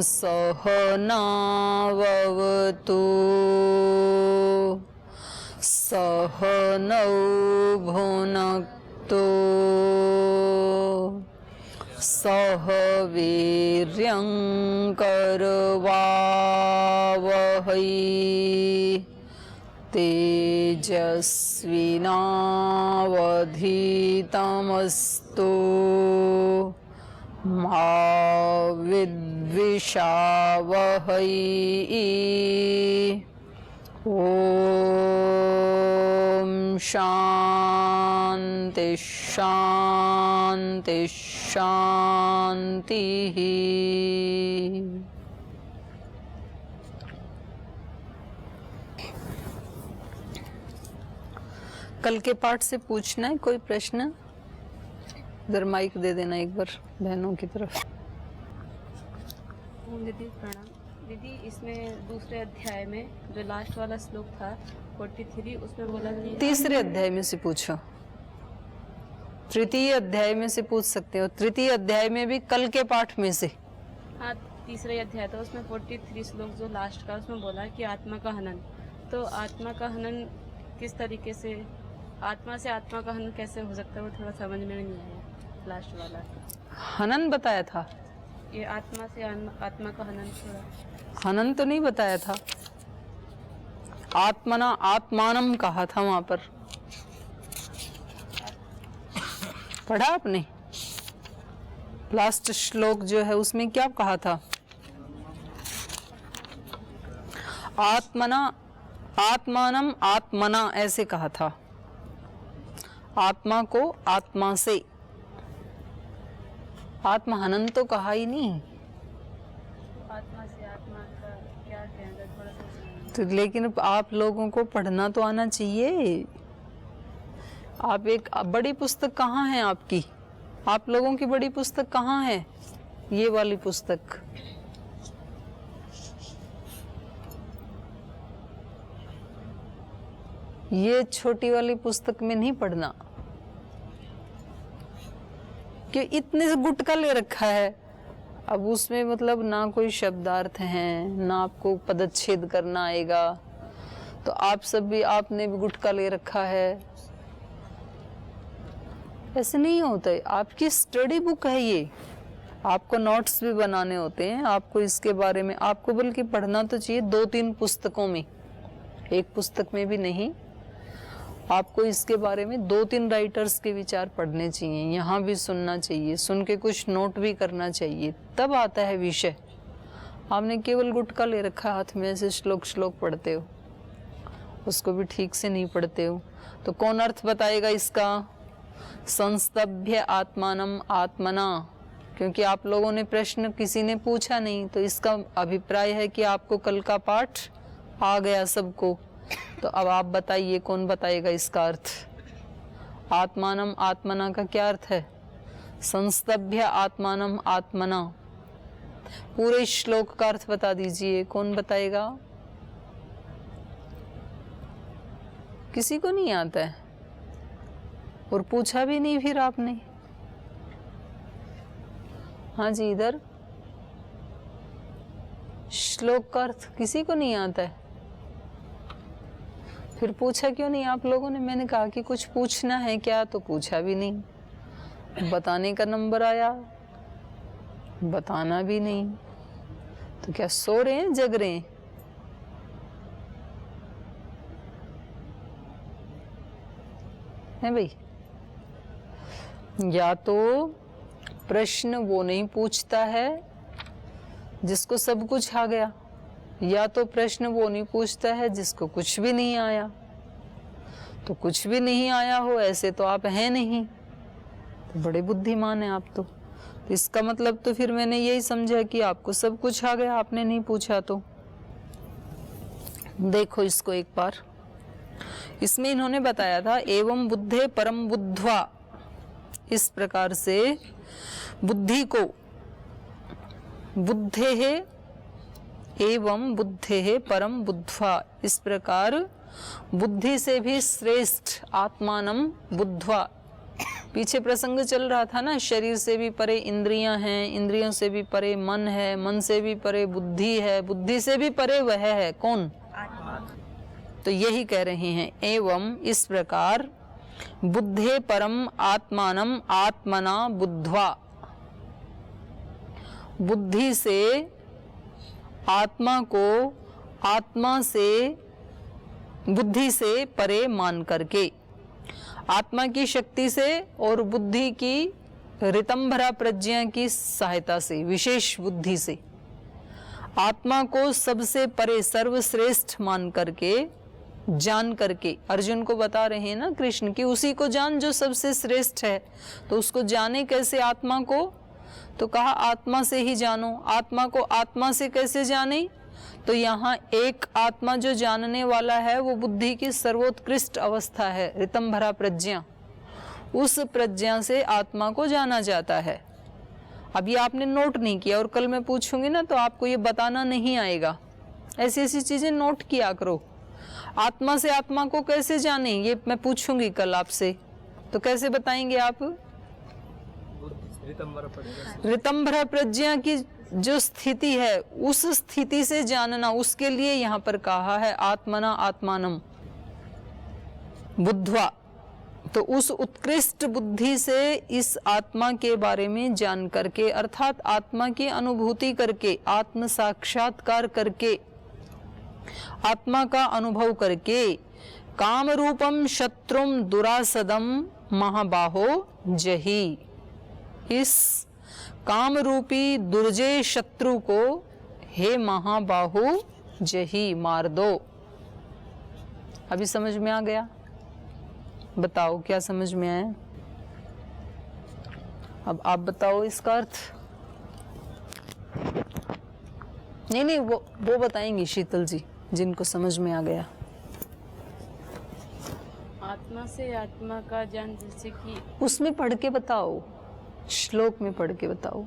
सहनाववतु सहनौ भुनक्तु सह वीर्यं करवावहै तेजस्विनावधीतमस्तु मा विद्विषावहै। ओम शांति शांति शांति। कल के पाठ से पूछना है कोई प्रश्न? इधर माइक दे देना एक बार बहनों की तरफ। दीदी प्रणाम। दीदी इसमें दूसरे अध्याय में जो लास्ट वाला श्लोक था 43, उसमें बोला कि तीसरे अध्याय में से पूछो, तृतीय अध्याय में से पूछ सकते हो। तृतीय अध्याय में भी कल के पाठ में से। हाँ, तीसरा अध्याय था, उसमें 43 श्लोक जो लास्ट का, उसमें बोला कि आत्मा का हनन। तो आत्मा का हनन किस तरीके से, आत्मा से आत्मा का हनन कैसे हो सकता है, वो थोड़ा समझ में नहीं आया लास्ट वाला। हनन बताया था, ये आत्मा से आत्मा का हनन, थोड़ा हनन तो नहीं बताया था। आत्मना आत्मानम कहा था वहां पर, पढ़ा आपने? लास्ट श्लोक जो है उसमें क्या कहा था? आत्मना आत्मानम आत्मना ऐसे कहा था। आत्मा को आत्मा से, आत्महनन तो कहा ही नहीं। आत्मा से आत्मा का क्या कहना, थोड़ा सा। तो लेकिन आप लोगों को पढ़ना तो आना चाहिए। आप एक बड़ी पुस्तक कहाँ है आपकी? आप लोगों की बड़ी पुस्तक कहाँ है? ये वाली पुस्तक। ये छोटी वाली पुस्तक में नहीं पढ़ना, कि इतने से गुटका ले रखा है। अब उसमें मतलब ना कोई शब्दार्थ हैं, ना आपको पदच्छेद करना आएगा। तो आप सब भी, आपने भी गुटका ले रखा है। ऐसे नहीं होता है। आपकी स्टडी बुक है ये, आपको नोट्स भी बनाने होते हैं। आपको इसके बारे में, आपको बल्कि पढ़ना तो चाहिए 2-3 पुस्तकों में, एक पुस्तक में भी नहीं। आपको इसके बारे में 2-3 राइटर्स के विचार पढ़ने चाहिए, यहाँ भी सुनना चाहिए, सुन के कुछ नोट भी करना चाहिए, तब आता है विषय। आपने केवल गुटका ले रखा हाथ में, ऐसे श्लोक पढ़ते हो, उसको भी ठीक से नहीं पढ़ते हो। तो कौन अर्थ बताएगा इसका? संस्तभ्य आत्मानम आत्मना, क्योंकि आप लोगों ने प्रश्न किसी ने पूछा नहीं, तो इसका अभिप्राय है कि आपको कल का पाठ आ गया सबको। तो अब आप बताइए, कौन बताएगा इसका अर्थ? आत्मानम आत्मना का क्या अर्थ है? संस्तभ्य आत्मानम आत्मना, पूरे श्लोक का अर्थ बता दीजिए, कौन बताएगा? किसी को नहीं आता है और पूछा भी नहीं फिर आपने। हाँ जी, इधर श्लोक का अर्थ किसी को नहीं आता है, फिर पूछा क्यों नहीं आप लोगों ने? मैंने कहा कि कुछ पूछना है क्या, तो पूछा भी नहीं। बताने का नंबर आया, बताना भी नहीं। तो क्या सो रहे हैं, जग रहे हैं भाई? या तो प्रश्न वो नहीं पूछता है जिसको सब कुछ आ गया, या तो प्रश्न वो नहीं पूछता है जिसको कुछ भी नहीं आया। तो कुछ भी नहीं आया हो ऐसे तो आप हैं नहीं, तो बड़े बुद्धिमान हैं आप तो इसका मतलब तो फिर मैंने यही समझा कि आपको सब कुछ आ गया, आपने नहीं पूछा। तो देखो इसको एक बार, इसमें इन्होंने बताया था एवं बुद्धे परम बुद्ध्वा, इस प्रकार से बुद्धि को, बुद्धे है एवं बुद्धे है परम बुद्ध्वा, इस प्रकार बुद्धि से भी श्रेष्ठ आत्मानम बुद्ध्वा, पीछे प्रसंग चल रहा था ना, शरीर से भी परे इंद्रियां हैं, इंद्रियों से भी परे मन है, मन से भी परे बुद्धि है, बुद्धि से भी परे वह है कौन? तो यही कह रहे हैं, एवं इस प्रकार बुद्धे परम आत्मानम आत्मना बुद्ध्वा, बुद्धि से आत्मा को आत्मा से, बुद्धि से परे मान करके, आत्मा की शक्ति से और बुद्धि की ऋतंभरा प्रज्ञा की सहायता से, विशेष बुद्धि से आत्मा को सबसे परे सर्वश्रेष्ठ मान करके, जान करके, अर्जुन को बता रहे हैं ना कृष्ण की उसी को जान जो सबसे श्रेष्ठ है। तो उसको जाने कैसे आत्मा को? तो कहा आत्मा से ही जानो। आत्मा को आत्मा से कैसे जाने? तो यहाँ एक आत्मा जो जानने वाला है वो बुद्धि की सर्वोत्कृष्ट अवस्था है, ऋतंभरा प्रज्ञा। उस प्रज्ञा से आत्मा को जाना जाता है। अब ये आपने नोट नहीं किया और कल मैं पूछूंगी ना तो आपको ये बताना नहीं आएगा। ऐसी ऐसी चीजें नोट किया करो। आत्मा से आत्मा को कैसे जाने, ये मैं पूछूंगी कल आपसे, तो कैसे बताएंगे आप? ऋतंभरा प्रज्ञा की जो स्थिति है उस स्थिति से जानना, उसके लिए यहाँ पर कहा है आत्मना आत्मानम बुद्ध्वा। तो उस उत्कृष्ट बुद्धि से इस आत्मा के बारे में जान करके, अर्थात आत्मा की अनुभूति करके, आत्म साक्षात्कार करके, आत्मा का अनुभव करके, काम रूपम शत्रुम दुरासदम महाबाहो जही, इस काम रूपी दुर्जय शत्रु को हे महाबाहु जही, मार दो। अभी समझ में आ गया? बताओ क्या समझ में आया? अब आप बताओ इसका अर्थ। नहीं वो बताएंगी शीतल जी, जिनको समझ में आ गया। आत्मा से आत्मा का ज्ञान, जैसे कि उसमें पढ़ के बताओ, श्लोक में पढ़ के बताओ।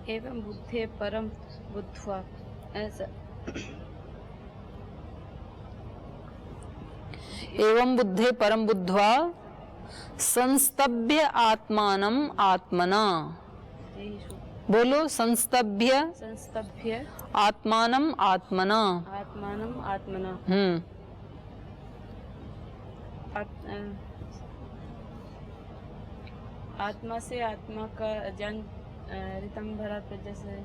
एवं बुद्धे परम बुद्ध्वा, ऐसा एवं बुद्धे परम बुद्ध्वा संस्तभ्य आत्मानम आत्मना, बोलो संस्तभ्य संस्तभ्य आत्मानम आत्मना, आत्मानम आत्मना, आत्मा से आत्मा का ज्ञान ऋतंभरा प्रज्ञा से।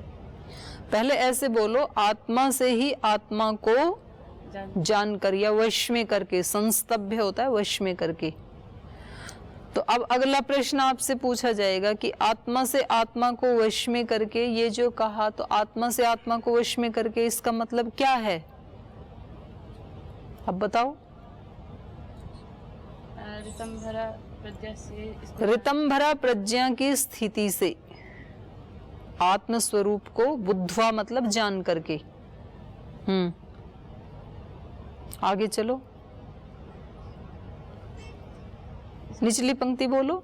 पहले ऐसे बोलो, आत्मा से ही आत्मा को जान कर या वश में करके, संस्तभ्य होता है वश में करके। तो अब अगला प्रश्न आपसे पूछा जाएगा कि आत्मा से आत्मा को वश में करके, ये जो कहा, तो आत्मा से आत्मा को वश में करके इसका मतलब क्या है? अब बताओ। ऋतंभरा प्रज्ञा से, ऋतंभरा प्रज्ञा की स्थिति से, आत्म स्वरूप को बुद्ध्वा मतलब जान करके। आगे चलो, निचली पंक्ति बोलो।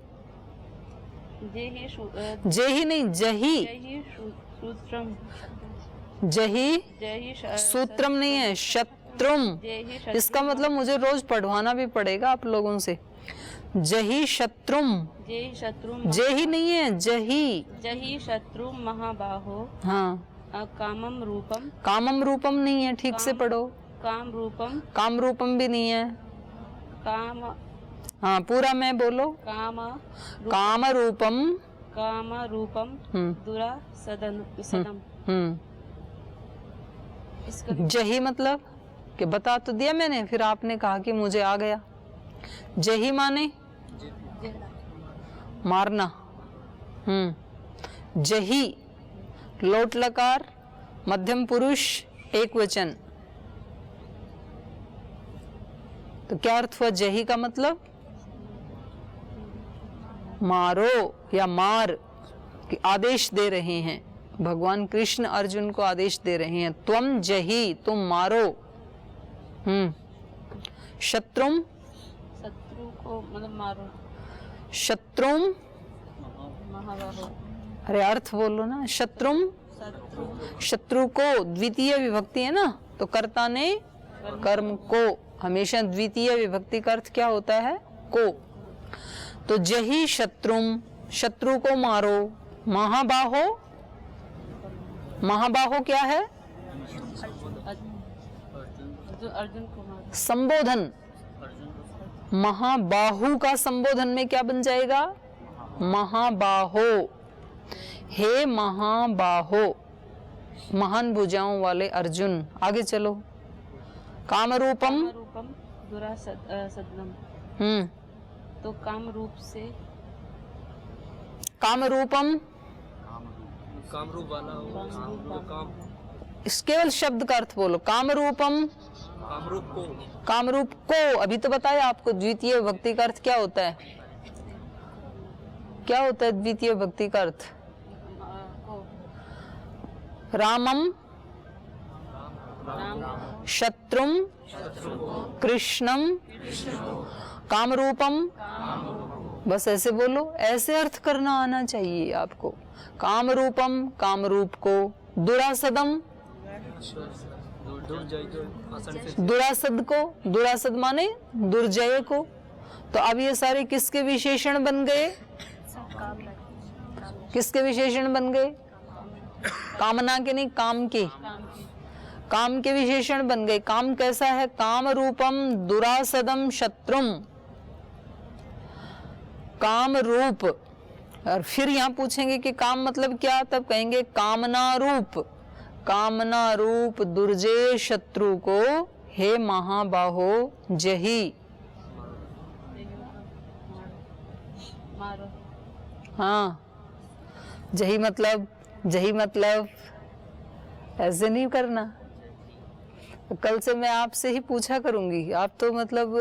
जेही नहीं, जही, जही सूत्रम नहीं है, शत्रुम। इसका मतलब मुझे रोज पढ़वाना भी पड़ेगा आप लोगों से। जही शत्रुम, जेही नहीं है, जही, जही शत्रुम महाबाहो। हाँ, कामम रूपम, कामम रूपम नहीं है, ठीक से पढ़ो। काम रूपम, काम रूपम भी नहीं है। काम, हाँ पूरा मैं बोलो। काम, काम रूपम, काम रूपम दुरा सदन सदम। इसका जही मतलब कि बता तो दिया मैंने, फिर आपने कहा कि मुझे आ गया। जही माने मारना। जही लोट लकार, मध्यम पुरुष, एक वचन। तो क्या अर्थ हुआ जही का मतलब? मारो या मार कि आदेश दे रहे हैं भगवान कृष्ण, अर्जुन को आदेश दे रहे हैं, त्वम जही, तुम मारो। शत्रुम, शत्रु को मतलब मारो। शत्रुम, महाबाहो, अरे अर्थ बोलो ना। शत्रुम, शत्रु को द्वितीय विभक्ति है ना, तो कर्ता ने कर्म को। हमेशा द्वितीय विभक्ति का अर्थ क्या होता है? को। तो जही शत्रुम, शत्रु को मारो। महाबाहो, महाबाहो क्या है? अर्जुन कुमार। संबोधन। महाबाहु का संबोधन में क्या बन जाएगा? महाबाहो। हे महाबाहो, महान भुजाओं वाले अर्जुन। आगे चलो। कामरूपम, रूपम दुरासदनम। तो काम रूप से, कामरूपम, कामरूप वाला हो, काम इस केवल शब्द का अर्थ बोलो। कामरूपम, कामरूप को, कामरूप को। अभी तो बताया आपको द्वितीय भक्ति का अर्थ क्या होता है। क्या होता है द्वितीय भक्ति का अर्थ? रामम, शत्रुम, कृष्णम, कामरूपम। बस ऐसे बोलो, ऐसे अर्थ करना आना चाहिए आपको। कामरूपम, कामरूप को। दुरासदम, दुरासद को। दुरासद माने दुर्जय को। तो अब ये सारे किसके विशेषण बन गए? किसके विशेषण बन गए? कामना के नहीं, काम के। काम के विशेषण बन गए। काम कैसा है? काम रूपम दुरासदम शत्रुम। काम रूप। और फिर यहाँ पूछेंगे कि काम मतलब क्या, तब कहेंगे कामना रूप। कामना रूप दुर्जय शत्रु को हे महाबाहो जही। मारो। हाँ, जही मतलब, जही मतलब ऐसे नहीं करना। कल से मैं आपसे ही पूछा करूंगी। आप तो मतलब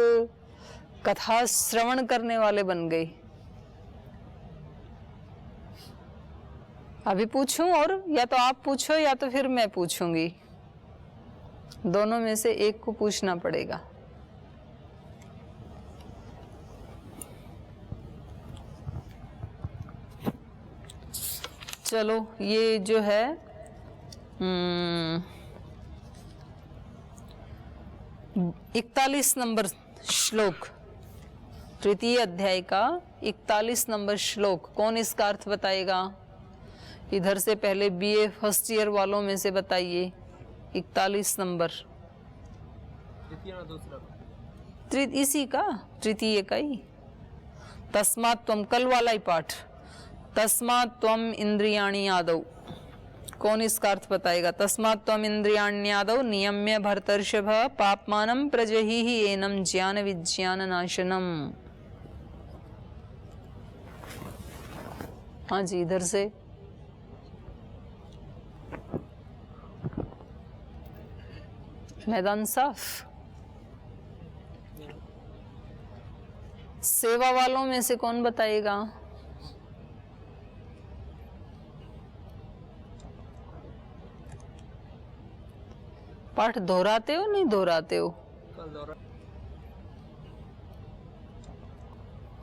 कथा श्रवण करने वाले बन गए। अभी पूछूं, और या तो आप पूछो या तो फिर मैं पूछूंगी। दोनों में से एक को पूछना पड़ेगा। चलो, ये जो है 41 नंबर श्लोक, तृतीय अध्याय का 41 नंबर श्लोक। कौन इसका अर्थ बताएगा? इधर से पहले बीए फर्स्ट ईयर वालों में से बताइए। 41 नंबर इसी का, तृतीय का ही। तस्मात् त्वम, कल वाला ही पाठ। तस्मात् त्वम इंद्रियाणि आदौ। कौन इसका अर्थ बताएगा? तस्मात् त्वम इंद्रियाण्यादौ नियम्य भर्तर्षभ पापमानं प्रजहि एनं ज्ञान विज्ञान नाशनम। हाँ जी, इधर से। मैदान साफ। सेवा वालों में से कौन बताएगा? पाठ दोहराते हो नहीं दोहराते हो?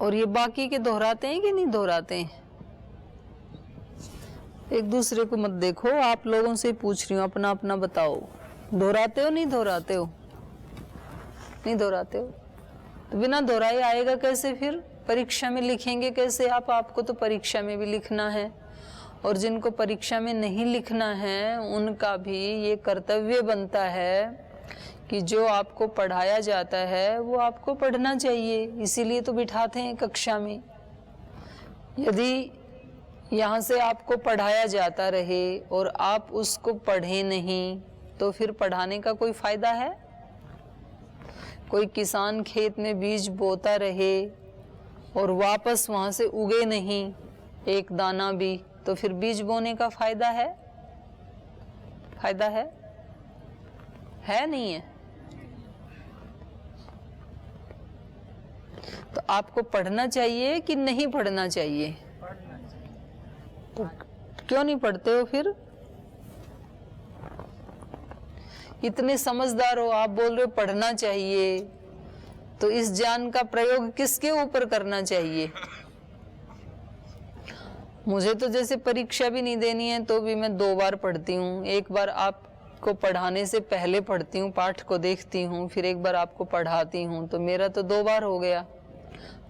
और ये बाकी के दोहराते हैं कि नहीं दोहराते हैं? एक दूसरे को मत देखो, आप लोगों से पूछ रही हूँ, अपना अपना बताओ। दोहराते हो नहीं दोहराते हो? नहीं दोहराते हो तो बिना दोहराए आएगा कैसे फिर? परीक्षा में लिखेंगे कैसे आप? आपको तो परीक्षा में भी लिखना है, और जिनको परीक्षा में नहीं लिखना है उनका भी ये कर्तव्य बनता है कि जो आपको पढ़ाया जाता है वो आपको पढ़ना चाहिए। इसीलिए तो बिठाते हैं कक्षा में। यदि यहाँ से आपको पढ़ाया जाता रहे और आप उसको पढ़े नहीं तो फिर पढ़ाने का कोई फायदा है? कोई किसान खेत में बीज बोता रहे और वापस वहाँ से उगे नहीं एक दाना भी, तो फिर बीज बोने का फायदा है? फायदा है नहीं है? तो आपको पढ़ना चाहिए कि नहीं पढ़ना चाहिए? तो क्यों नहीं पढ़ते हो फिर? इतने समझदार हो आप, बोल रहे हो पढ़ना चाहिए, तो इस ज्ञान का प्रयोग किसके ऊपर करना चाहिए? मुझे तो जैसे परीक्षा भी नहीं देनी है तो भी मैं 2 बार पढ़ती हूँ। एक बार आप आपको पढ़ाने से पहले पढ़ती हूँ, पाठ को देखती हूँ, फिर एक बार आपको पढ़ाती हूँ, तो मेरा तो 2 बार हो गया।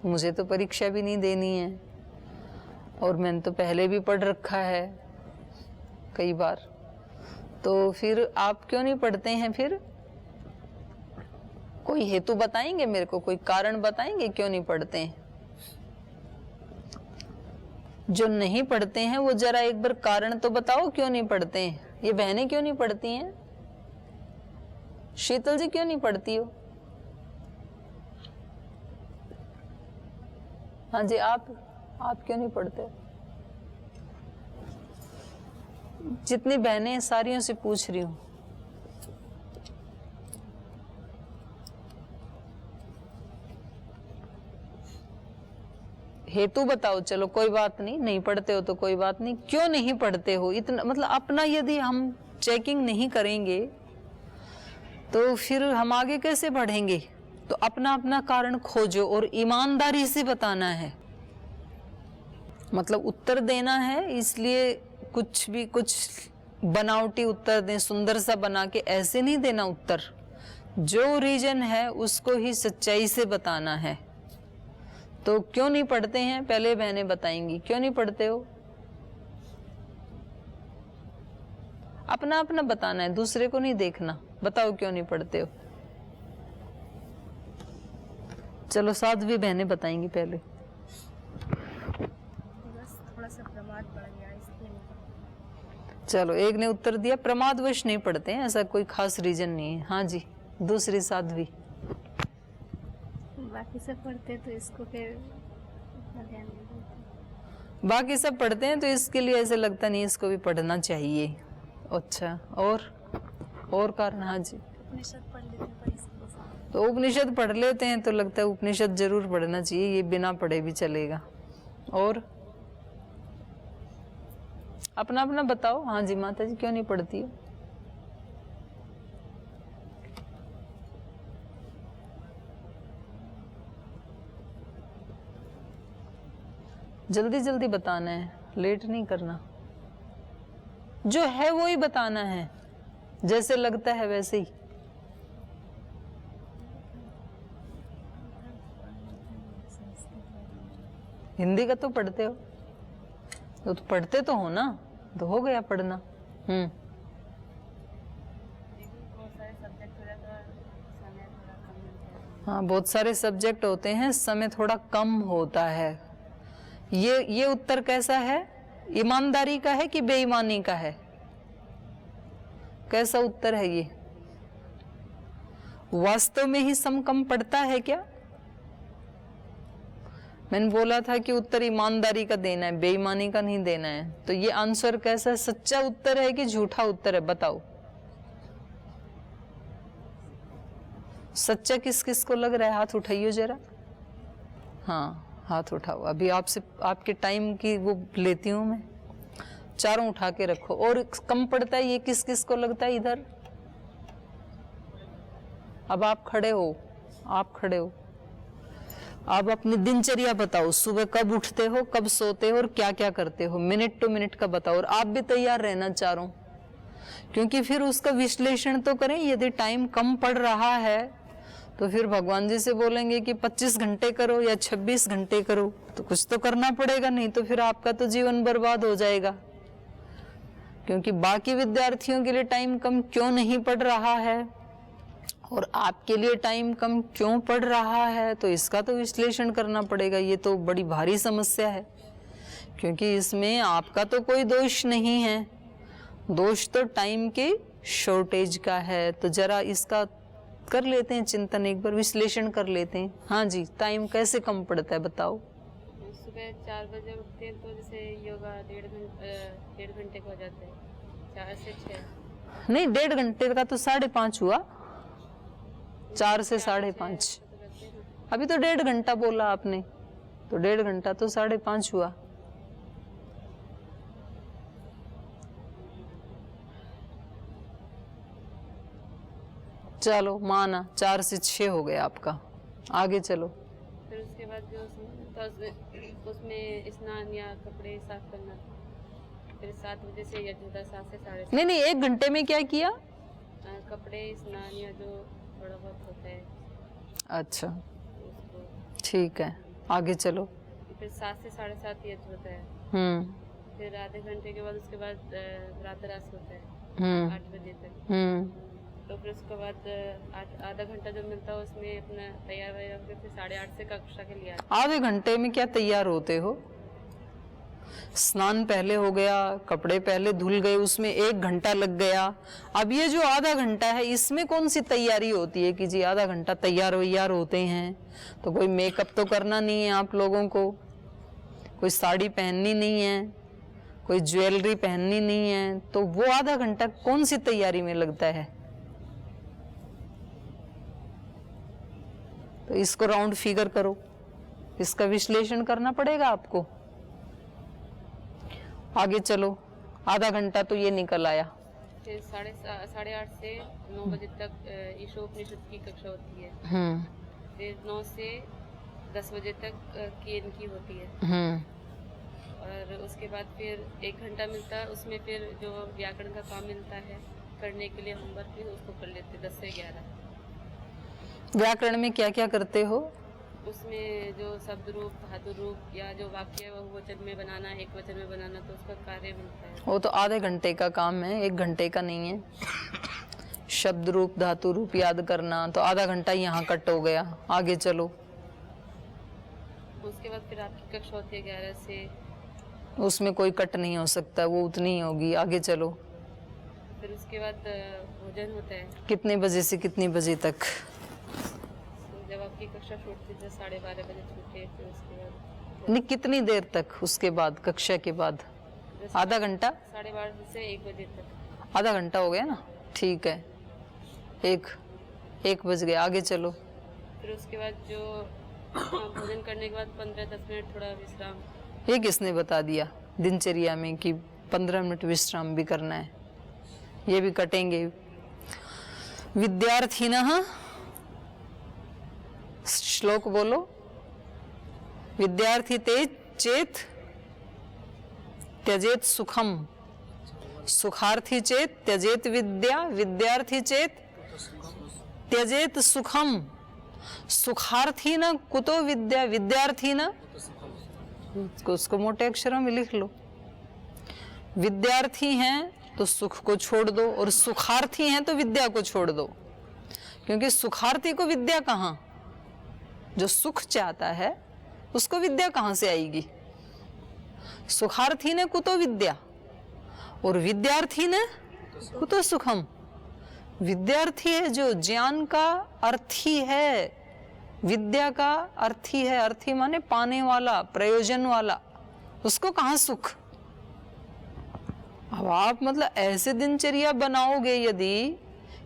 मुझे तो परीक्षा भी नहीं देनी है और मैंने तो पहले भी पढ़ रखा है कई बार। तो फिर आप क्यों नहीं पढ़ते हैं? फिर कोई हेतु बताएंगे मेरे को, कोई कारण बताएंगे क्यों नहीं पढ़ते हैं? जो नहीं पढ़ते हैं वो जरा एक बार कारण तो बताओ क्यों नहीं पढ़ते हैं। ये बहनें क्यों नहीं पढ़ती हैं? शीतल जी क्यों नहीं पढ़ती हो? हाँ जी, आप क्यों नहीं पढ़ते हो? जितनी बहनें हैं सारियों से पूछ रही हूँ। हेतु बताओ। चलो कोई बात नहीं, नहीं पढ़ते हो तो कोई बात नहीं। क्यों नहीं पढ़ते हो? इतना मतलब अपना यदि हम चेकिंग नहीं करेंगे तो फिर हम आगे कैसे बढ़ेंगे? तो अपना अपना कारण खोजो और ईमानदारी से बताना है। मतलब उत्तर देना है, इसलिए कुछ बनावटी उत्तर दें, सुंदर सा बना के ऐसे नहीं देना उत्तर। जो रीजन है उसको ही सच्चाई से बताना है। तो क्यों नहीं पढ़ते हैं? पहले बहनें बताएंगी क्यों नहीं पढ़ते हो। अपना अपना बताना है, दूसरे को नहीं देखना। बताओ क्यों नहीं पढ़ते हो। चलो साध्वी बहनें बताएंगी पहले। बस थोड़ा सा प्रमाद बढ़ गया इसलिए नहीं। चलो एक ने उत्तर दिया प्रमादवश नहीं पढ़ते हैं, ऐसा कोई खास रीजन नहीं है। हाँ जी, दूसरी साध्वी। बाकी सब पढ़ते तो इसको फिर इतना ध्यान नहीं देते। बाकी सब पढ़ते हैं तो इसके लिए ऐसे लगता नहीं इसको भी पढ़ना चाहिए। अच्छा, और कारण? हाँ जी, उपनिषद पढ़ लेते हैं पर इसके साथ। तो उपनिषद पढ़ लेते हैं तो लगता है उपनिषद जरूर पढ़ना चाहिए, ये बिना पढ़े भी चलेगा। और अपना अपना बताओ। हाँ जी माता जी, क्यों नहीं पढ़ती हो? जल्दी जल्दी बताना है, लेट नहीं करना। जो है वो ही बताना है, जैसे लगता है वैसे ही। हिंदी का तो पढ़ते हो, तो पढ़ते तो हो ना, तो हो गया पढ़ना। हाँ, बहुत सारे सब्जेक्ट होते हैं, समय थोड़ा कम होता है। ये उत्तर कैसा है? ईमानदारी का है कि बेईमानी का है? कैसा उत्तर है ये? वास्तव में ही सम कम पड़ता है क्या? मैंने बोला था कि उत्तर ईमानदारी का देना है, बेईमानी का नहीं देना है। तो ये आंसर कैसा है? सच्चा उत्तर है कि झूठा उत्तर है? बताओ। सच्चा किस किस को लग रहा है? हाथ उठाइयो जरा। हाँ, हाथ उठाओ। अभी आपसे आपके टाइम की वो लेती हूं मैं। चारों उठा के रखो। और कम पड़ता है ये किस किस को लगता है? इधर। अब आप खड़े हो, आप अपनी दिनचर्या बताओ। सुबह कब उठते हो, कब सोते हो और क्या क्या करते हो? मिनट टू मिनट का बताओ। और आप भी तैयार रहना चारों, क्योंकि फिर उसका विश्लेषण तो करें। यदि टाइम कम पड़ रहा है तो फिर भगवान जी से बोलेंगे कि 25 घंटे करो या 26 घंटे करो, तो कुछ तो करना पड़ेगा, नहीं तो फिर आपका तो जीवन बर्बाद हो जाएगा। क्योंकि बाकी विद्यार्थियों के लिए टाइम कम क्यों नहीं पड़ रहा है और आपके लिए टाइम कम क्यों पड़ रहा है, तो इसका तो विश्लेषण करना पड़ेगा। ये तो बड़ी भारी समस्या है, क्योंकि इसमें आपका तो कोई दोष नहीं है, दोष तो टाइम के शॉर्टेज का है। तो जरा इसका कर लेते हैं चिंतन, एक बार विश्लेषण कर लेते हैं। हाँ जी, टाइम कैसे कम पड़ता है बताओ। सुबह 4 बजे उठते हैं तो जैसे योगा 1.5 घंटे का हो जाता है, 4 से 6। नहीं, 1.5 घंटे का तो 5:30 हुआ, 4 से 5:30। अभी तो 1.5 घंटा बोला आपने, तो 1.5 घंटा तो 5:30 हुआ। चलो माना 4 से 6 हो गया आपका, आगे चलो। फिर उसके बाद जो तो उसमें स्नान या कपड़े साफ करना। फिर 7 बजे से यज्ञ होता है, 7 से 7:30। नहीं, 1 घंटे में क्या किया? कपड़े स्नान या जो थोड़ा बहुत होता है अच्छा उसको। ठीक है, आगे चलो। फिर 7 से 7:30 यज्ञ होता है। फिर आधे घंटे के बाद उसके बाद रातरास होता है 8 बजे तक। तो फिर उसके बाद आधा घंटा जो मिलता है उसमें अपना तैयार वैयार होकर फिर 8:30 से कक्षा के लिए आते आधे घंटे में क्या तैयार होते हो? स्नान पहले हो गया, कपड़े पहले धुल गए, उसमें 1 घंटा लग गया। अब ये जो आधा घंटा है इसमें कौन सी तैयारी होती है कि जी आधा घंटा तैयार वैयार होते हैं? तो कोई मेकअप तो करना नहीं है आप लोगों को, कोई साड़ी पहननी नहीं है, कोई ज्वेलरी पहननी नहीं है, तो वो आधा घंटा कौन सी तैयारी में लगता है? तो इसको राउंड फिगर करो, इसका विश्लेषण करना पड़ेगा आपको। आगे चलो, आधा घंटा तो ये निकल आया। फिर 8:30 से 9 बजे तक ईशोपनिषद की कक्षा होती है। फिर 9 से 10 बजे तक केन की होती है। और उसके बाद फिर 1 घंटा मिलता है, उसमें फिर जो व्याकरण का काम मिलता है करने के लिए होमवर्क भी उसको कर लेते 10 से 11। व्याकरण में क्या क्या करते हो? उसमें जो शब्द रूप, धातु रूप या जो वाक्य बहुवचन में बनाना, एक वचन में बनाना, तो उसका कार्य मिलता है। वो तो आधे घंटे का काम है, 1 घंटे का नहीं है। शब्द रूप, धातु रूप याद करना, तो आधा घंटा यहाँ कट हो गया। आगे चलो। उसके बाद फिर आपकी कक्षा होती है 11 से। उसमें कोई कट नहीं हो सकता, वो उतनी ही होगी। आगे चलो। फिर उसके बाद भोजन होता है। कितने बजे से कितने बजे तक? जब आपकी कक्षा छूटती है 12:30 बजे छूटे, फिर उसके बाद नहीं, कितनी देर तक उसके बाद, कक्षा के बाद? आधा घंटा? 12:30 से 1 बजे तक। आधा घंटा हो गया ना, ठीक है। एक बज गया। आगे चलो। फिर उसके बाद जो भोजन करने के बाद 15-10 मिनट थोड़ा विश्राम। ये किसने बता दिया दिनचर्या में कि 15 मिनट विश्राम भी करना है? ये भी कटेंगे। विद्यार्थिनः, श्लोक बोलो। विद्यार्थी ते चेत त्यजेत सुखम, सुखार्थी चेत त्यजेत विद्या, विद्यार्थी चेत त्यजेत सुखम, सुखार्थी न कुतो विद्या, विद्यार्थी न, उसको मोटे अक्षरों में लिख लो। विद्यार्थी हैं तो सुख को छोड़ दो, और सुखार्थी हैं तो विद्या को छोड़ दो। क्योंकि सुखार्थी को विद्या कहाँ? जो सुख चाहता है उसको विद्या कहाँ से आएगी? सुखार्थी ने कुतो विद्या, और विद्यार्थी ने कुतो सुखम। विद्यार्थी है जो ज्ञान का अर्थी है, विद्या का अर्थी है। अर्थी माने पाने वाला, प्रयोजन वाला, उसको कहाँ सुख? अब आप मतलब ऐसे दिनचर्या बनाओगे यदि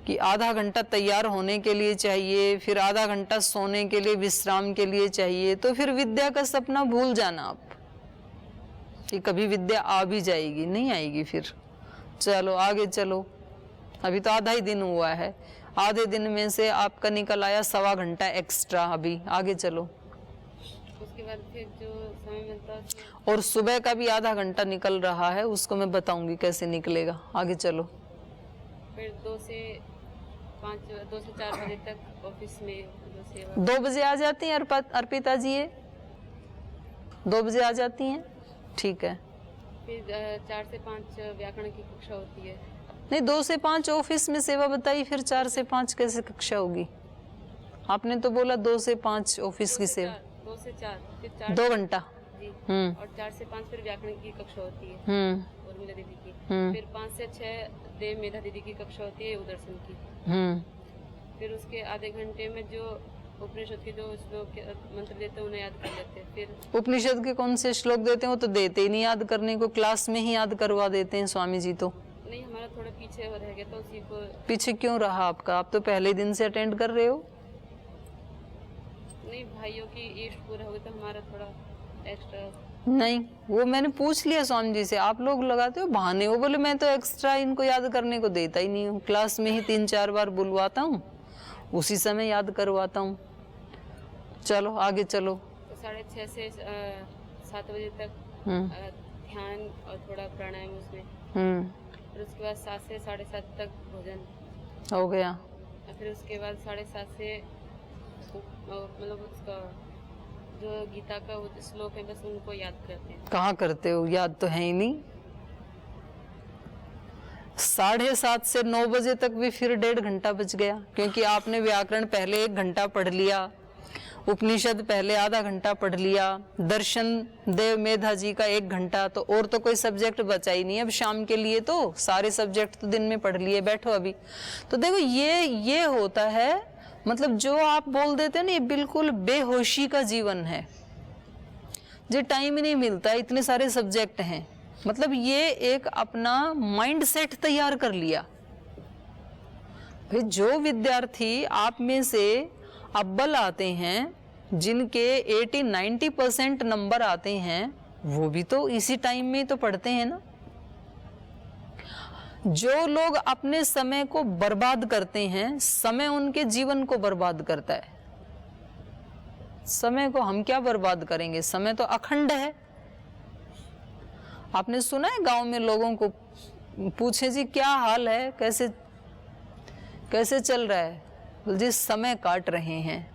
कि आधा घंटा तैयार होने के लिए चाहिए, फिर आधा घंटा सोने के लिए, विश्राम के लिए चाहिए, तो फिर विद्या का सपना भूल जाना आप कि कभी विद्या आ भी जाएगी, नहीं आएगी फिर। चलो आगे चलो। अभी तो आधा ही दिन हुआ है, आधे दिन में से आपका निकल आया 1.25 घंटा एक्स्ट्रा। अभी आगे चलो। उसके बाद फिर जो समय मिलता है और सुबह का भी आधा घंटा निकल रहा है, उसको मैं बताऊंगी कैसे निकलेगा। आगे चलो। फिर 2 से 4 बजे तक ऑफिस में जो सेवा। 2 बजे आ जाती हैं अर्पिता जी? ये 2 बजे आ जाती हैं, ठीक है। फिर 4 से 5 व्याकरण की कक्षा होती है। नहीं, 2 से 5 ऑफिस में सेवा बताई, फिर 4 से 5 कैसे कक्षा होगी? आपने तो बोला 2 से 5 ऑफिस की सेवा। 2 से 4 फिर 4 2 घंटा जी। और 4 से 5 फिर व्याकरण की कक्षा होती है उर्मिला दीदी की। फिर 5 से 6 देव मेधा दीदी की कक्षा होती है उदर्शन की। फिर उसके आधे घंटे में जो उपनिषद के जो श्लोक मंत्र देते हैं उन्हें याद कर लेते हैं। फिर उपनिषद के कौन से श्लोक देते हैं? वो तो देते ही नहीं याद करने को, क्लास में ही याद करवा देते हैं स्वामी जी। तो नहीं, हमारा थोड़ा पीछे रह गया तो उसी को। पीछे क्यों रहा आपका? आप तो पहले दिन से अटेंड कर रहे हो। नहीं, भाइयों की इष्ट पूरा हो गया तो हमारा थोड़ा एक्स्ट्रा। नहीं, वो मैंने पूछ लिया स्वामी जी से। आप लोग लगाते हो बहाने। वो बोले मैं तो एक्स्ट्रा इनको याद करने को देता ही नहीं हूँ, क्लास में ही 3-4 बार बुलवाता हूँ, उसी समय याद करवाता हूँ। चलो आगे चलो। तो 6:30 से 7 बजे तक ध्यान और थोड़ा प्राणायाम उसमें। फिर उसके बाद 7 से 7:30 तक भोजन। हो गया। और फिर उसके बाद 7:30 से मतलब उसका जो गीता का वो श्लोक है बस उनको याद करते हैं। कहाँ करते हो, याद तो है ही नहीं। 7:30 से 9 बजे तक भी फिर 1.5 घंटा बच गया, क्योंकि आपने व्याकरण पहले 1 घंटा पढ़ लिया, उपनिषद पहले आधा घंटा पढ़ लिया, दर्शन देव मेधा जी का 1 घंटा, तो और तो कोई सब्जेक्ट बचा ही नहीं अब शाम के लिए। तो सारे सब्जेक्ट तो दिन में पढ़ लिए, बैठो अभी। तो देखो ये होता है, मतलब जो आप बोल देते हैं ना, ये बिल्कुल बेहोशी का जीवन है। जो टाइम ही नहीं मिलता, इतने सारे सब्जेक्ट हैं, मतलब ये एक अपना माइंड सेट तैयार कर लिया। भाई जो विद्यार्थी आप में से अव्वल आते हैं, जिनके 80-90% नंबर आते हैं, वो भी तो इसी टाइम में तो पढ़ते हैं ना। जो लोग अपने समय को बर्बाद करते हैं, समय उनके जीवन को बर्बाद करता है। समय को हम क्या बर्बाद करेंगे, समय तो अखंड है। आपने सुना है गांव में लोगों को पूछे जी क्या हाल है, कैसे चल रहा है, बोल जी समय काट रहे हैं।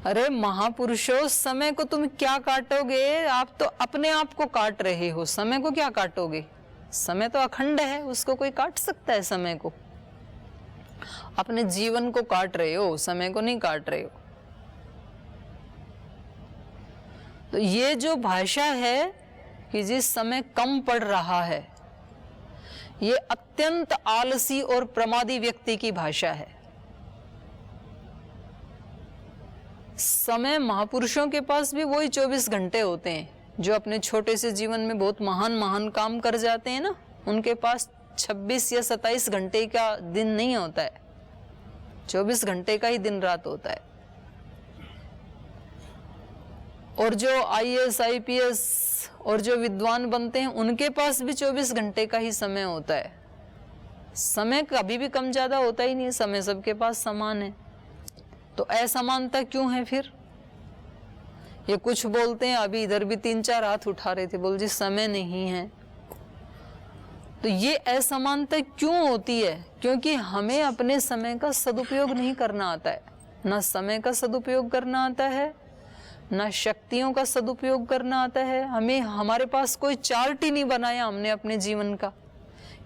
अरे महापुरुषों, समय को तुम क्या काटोगे, आप तो अपने आप को काट रहे हो, समय को क्या काटोगे। समय तो अखंड है, उसको कोई काट सकता है समय को। अपने जीवन को काट रहे हो, समय को नहीं काट रहे हो। तो ये जो भाषा है कि जिस समय कम पड़ रहा है, ये अत्यंत आलसी और प्रमादी व्यक्ति की भाषा है। समय महापुरुषों के पास भी वही 24 घंटे होते हैं, जो अपने छोटे से जीवन में बहुत महान काम कर जाते हैं ना, उनके पास 26 या 27 घंटे का दिन नहीं होता है, 24 घंटे का ही दिन रात होता है। और जो IAS IPS और जो विद्वान बनते हैं, उनके पास भी 24 घंटे का ही समय होता है। समय कभी भी कम ज्यादा होता ही नहीं, समय सबके पास समान है। तो असमानता क्यों है फिर? ये कुछ बोलते हैं, अभी इधर भी 3-4 हाथ उठा रहे थे, बोल जी समय नहीं है। तो ये असमानता क्यों होती है? क्योंकि हमें अपने समय का सदुपयोग नहीं करना आता है। ना समय का सदुपयोग करना आता है, ना शक्तियों का सदुपयोग करना आता है। हमारे पास कोई चार्ट ही नहीं बनाया हमने अपने जीवन का,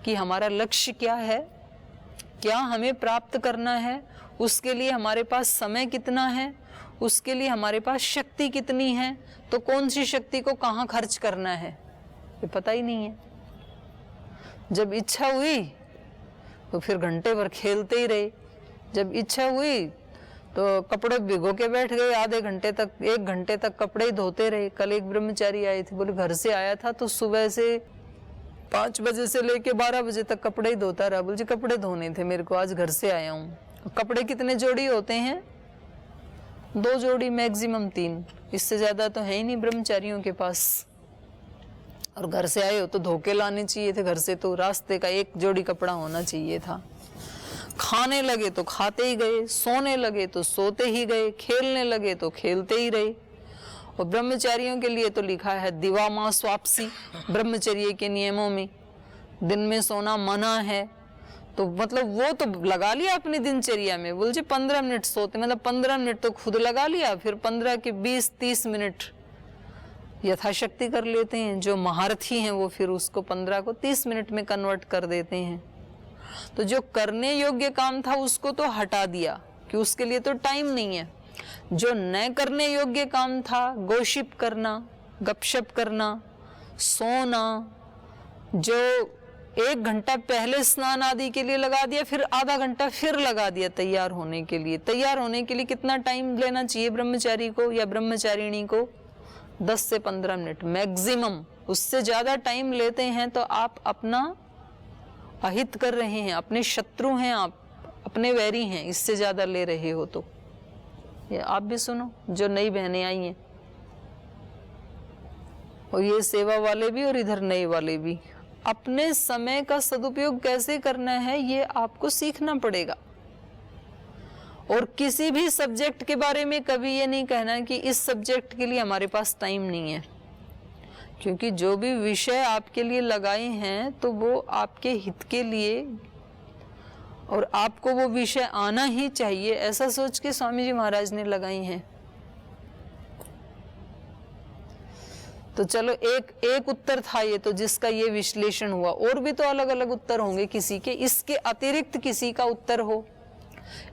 कि हमारा लक्ष्य क्या है, क्या हमें प्राप्त करना है, उसके लिए हमारे पास समय कितना है, उसके लिए हमारे पास शक्ति कितनी है, तो कौन सी शक्ति को कहाँ खर्च करना है, ये पता ही नहीं है। जब इच्छा हुई तो फिर घंटे भर खेलते ही रहे, जब इच्छा हुई तो कपड़े भिगो के बैठ गए, आधे घंटे तक 1 घंटे तक कपड़े ही धोते रहे। कल एक ब्रह्मचारी आए थे, बोले घर से आया था तो सुबह से 5 बजे से लेके 12 बजे तक कपड़े ही धोता रहा। बोले जी कपड़े धोने थे मेरे को, आज घर से आया हूँ। कपड़े कितने जोड़ी होते हैं? 2 जोड़ी, मैक्सिमम 3, इससे ज्यादा तो है ही नहीं ब्रह्मचारियों के पास। और घर से आए हो तो धो के लाने चाहिए थे, घर से तो रास्ते का 1 जोड़ी कपड़ा होना चाहिए था। खाने लगे तो खाते ही गए, सोने लगे तो सोते ही गए, खेलने लगे तो खेलते ही रहे। और ब्रह्मचारियों के लिए तो लिखा है दिवा मास वापसी, ब्रह्मचर्य के नियमों में दिन में सोना मना है। तो मतलब वो तो लगा लिया अपनी दिनचर्या में, बोल जी 15 मिनट सोते, मतलब 15 मिनट तो खुद लगा लिया, फिर 15 के 20-30 मिनट यथाशक्ति कर लेते हैं। जो महारथी हैं वो फिर उसको 15 को 30 मिनट में कन्वर्ट कर देते हैं। तो जो करने योग्य काम था उसको तो हटा दिया कि उसके लिए तो टाइम नहीं है। जो न करने योग्य काम था, गोशिप करना, गपशप करना, सोना, जो 1 घंटा पहले स्नान आदि के लिए लगा दिया, फिर आधा घंटा फिर लगा दिया तैयार होने के लिए। तैयार होने के लिए कितना टाइम लेना चाहिए ब्रह्मचारी को या ब्रह्मचारिणी को? 10 से 15 मिनट मैक्सिमम। उससे ज्यादा टाइम लेते हैं तो आप अपना अहित कर रहे हैं, अपने शत्रु हैं, आप अपने वैरी हैं, इससे ज्यादा ले रहे हो तो। ये आप भी सुनो, जो नई बहनें आई हैं, और ये सेवा वाले भी और इधर नए वाले भी, अपने समय का सदुपयोग कैसे करना है ये आपको सीखना पड़ेगा। और किसी भी सब्जेक्ट के बारे में कभी ये नहीं कहना कि इस सब्जेक्ट के लिए हमारे पास टाइम नहीं है, क्योंकि जो भी विषय आपके लिए लगाए हैं तो वो आपके हित के लिए और आपको वो विषय आना ही चाहिए, ऐसा सोच के स्वामी जी महाराज ने लगाई हैं। तो चलो एक उत्तर था ये तो, जिसका ये विश्लेषण हुआ। और भी तो अलग अलग उत्तर होंगे किसी के, इसके अतिरिक्त किसी का उत्तर हो।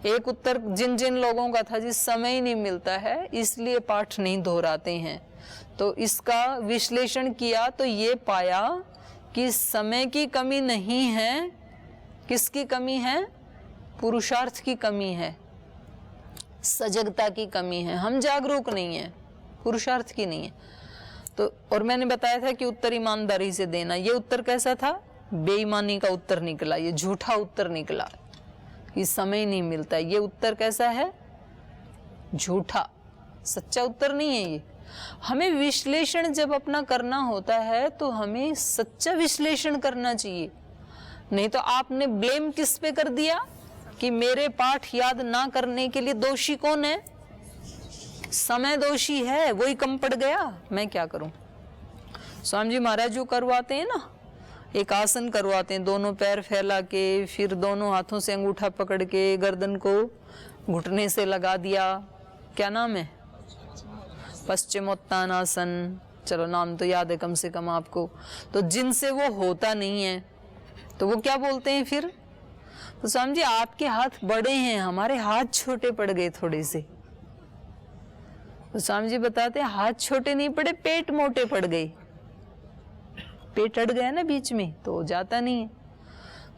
एक उत्तर जिन जिन लोगों का था जिस समय ही नहीं मिलता है इसलिए पाठ नहीं दोहराते हैं, तो इसका विश्लेषण किया तो ये पाया कि समय की कमी नहीं है। किसकी कमी है? पुरुषार्थ की कमी है, सजगता की कमी है। हम जागरूक नहीं है, पुरुषार्थ की नहीं है। तो और मैंने बताया था कि उत्तर ईमानदारी से देना। ये उत्तर कैसा था? बेईमानी का उत्तर निकला, ये झूठा उत्तर निकला कि समय नहीं मिलता। ये उत्तर कैसा है? झूठा, सच्चा उत्तर नहीं है ये। हमें विश्लेषण जब अपना करना होता है तो हमें सच्चा विश्लेषण करना चाहिए। नहीं तो आपने ब्लेम किस पे कर दिया कि मेरे पाठ याद ना करने के लिए दोषी कौन है? समय दोषी है, वही कम पड़ गया, मैं क्या करूं। स्वामी जी महाराज जो करवाते हैं ना, एक आसन करवाते हैं, दोनों पैर फैला के, फिर दोनों हाथों से अंगूठा पकड़ के गर्दन को घुटने से लगा दिया। क्या नाम है? पश्चिमोत्तानासन। चलो नाम तो याद है कम से कम आपको। तो जिनसे वो होता नहीं है तो वो क्या बोलते हैं फिर? तो स्वामी जी आपके हाथ बड़े हैं, हमारे हाथ छोटे पड़ गए थोड़े से। तो स्वामी जी बताते हैं हाथ छोटे नहीं पड़े, पेट मोटे पड़ गए। पेट अड़ गया ना बीच में तो जाता नहीं है।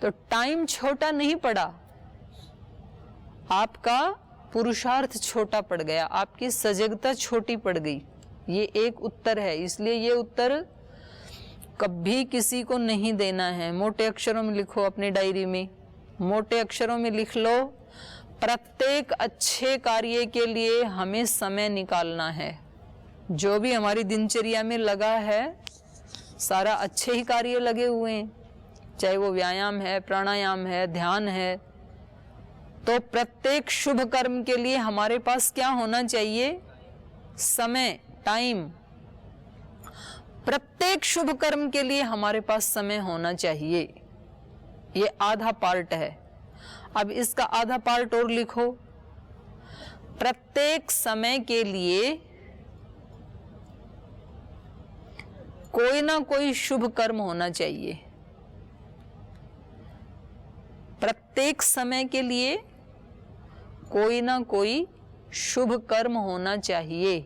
तो टाइम छोटा नहीं पड़ा, आपका पुरुषार्थ छोटा पड़ गया, आपकी सजगता छोटी पड़ गई। ये एक उत्तर है, इसलिए ये उत्तर कभी किसी को नहीं देना है। मोटे अक्षरों में लिखो अपने डायरी में, मोटे अक्षरों में लिख लो, प्रत्येक अच्छे कार्य के लिए हमें समय निकालना है। जो भी हमारी दिनचर्या में लगा है सारा अच्छे ही कार्य लगे हुए हैं, चाहे वो व्यायाम है, प्राणायाम है, ध्यान है। तो प्रत्येक शुभ कर्म के लिए हमारे पास क्या होना चाहिए? समय, टाइम। प्रत्येक शुभ कर्म के लिए हमारे पास समय होना चाहिए। ये आधा पार्ट है। अब इसका आधा पार्ट और लिखो, प्रत्येक समय के लिए कोई ना कोई शुभ कर्म होना चाहिए। प्रत्येक समय के लिए कोई ना कोई शुभ कर्म होना चाहिए।